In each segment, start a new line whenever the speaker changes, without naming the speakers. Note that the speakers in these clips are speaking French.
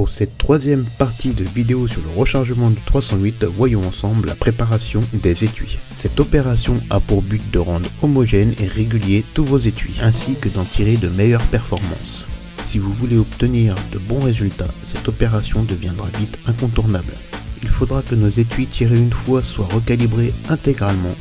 Pour cette troisième partie de vidéo sur le rechargement du 308, voyons ensemble la préparation des étuis. Cette opération a pour but de rendre homogènes et réguliers tous vos étuis, ainsi que d'en tirer de meilleures performances. Si vous voulez obtenir de bons résultats, cette opération deviendra vite incontournable. Il faudra que nos étuis tirés une fois soient recalibrés intégralement.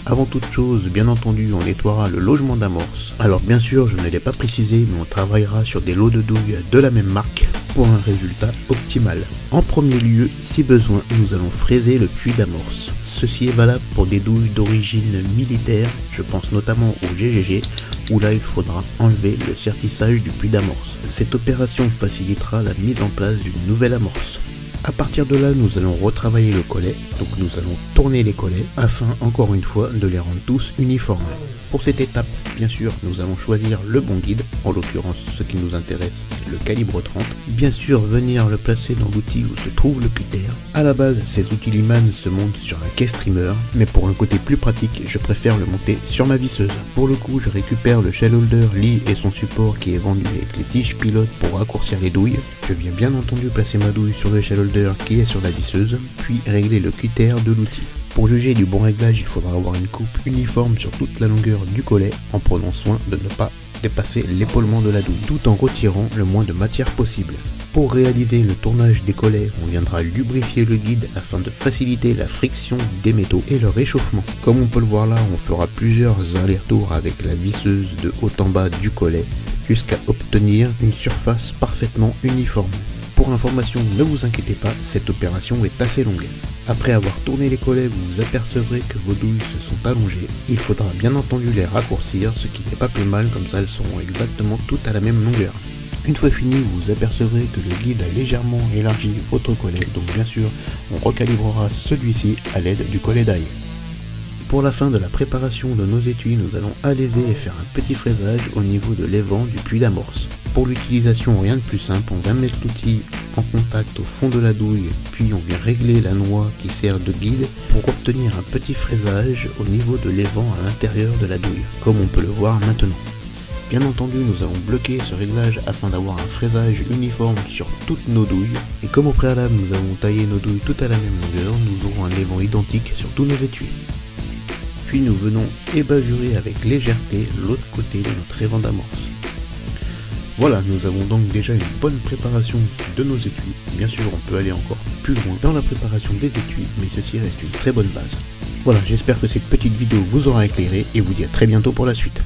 Avant toute chose, bien entendu, on nettoiera le logement d'amorce. Alors bien sûr, je ne l'ai pas précisé, mais on travaillera sur des lots de douilles de la même marque pour un résultat optimal. En premier lieu, si besoin, nous allons fraiser le puits d'amorce. Ceci est valable pour des douilles d'origine militaire, je pense notamment au GGG, où là il faudra enlever le sertissage du puits d'amorce. Cette opération facilitera la mise en place d'une nouvelle amorce. A partir de là, nous allons retravailler le collet, donc nous allons tourner les collets afin, encore une fois, de les rendre tous uniformes. Pour cette étape, bien sûr, nous allons choisir le bon guide, en l'occurrence ce qui nous intéresse, le calibre 30. Bien sûr, venir le placer dans l'outil où se trouve le cutter. A la base, ces outils Liman se montent sur la caisse trimmer, mais pour un côté plus pratique, je préfère le monter sur ma visseuse. Pour le coup, je récupère le shell holder Lee et son support qui est vendu avec les tiges pilotes pour raccourcir les douilles. Je viens bien entendu placer ma douille sur le shell holder qui est sur la visseuse, puis régler le cutter de l'outil. Pour juger du bon réglage, il faudra avoir une coupe uniforme sur toute la longueur du collet en prenant soin de ne pas dépasser l'épaulement de la douille, tout en retirant le moins de matière possible. Pour réaliser le tournage des collets, on viendra lubrifier le guide afin de faciliter la friction des métaux et le réchauffement. Comme on peut le voir là, on fera plusieurs allers-retours avec la visseuse de haut en bas du collet jusqu'à obtenir une surface parfaitement uniforme. Pour information, ne vous inquiétez pas, cette opération est assez longue. Après avoir tourné les collets, vous vous apercevrez que vos douilles se sont allongées. Il faudra bien entendu les raccourcir, ce qui n'est pas plus mal, comme ça elles seront exactement toutes à la même longueur. Une fois fini, vous vous apercevrez que le guide a légèrement élargi votre collet, donc bien sûr, on recalibrera celui-ci à l'aide du collet d'ail. Pour la fin de la préparation de nos étuis, nous allons alléger et faire un petit fraisage au niveau de l'évent du puits d'amorce. Pour l'utilisation, rien de plus simple, on vient mettre l'outil en contact au fond de la douille, puis on vient régler la noix qui sert de guide pour obtenir un petit fraisage au niveau de l'évent à l'intérieur de la douille, comme on peut le voir maintenant. Bien entendu, nous allons bloquer ce réglage afin d'avoir un fraisage uniforme sur toutes nos douilles, et comme au préalable nous avons taillé nos douilles toutes à la même longueur, nous aurons un évent identique sur tous nos étuis. Puis nous venons ébajurer avec légèreté l'autre côté de notre évent d'amorce. Voilà, nous avons donc déjà une bonne préparation de nos étuis. Bien sûr, on peut aller encore plus loin dans la préparation des étuis, mais ceci reste une très bonne base. Voilà, j'espère que cette petite vidéo vous aura éclairé et vous dis à très bientôt pour la suite.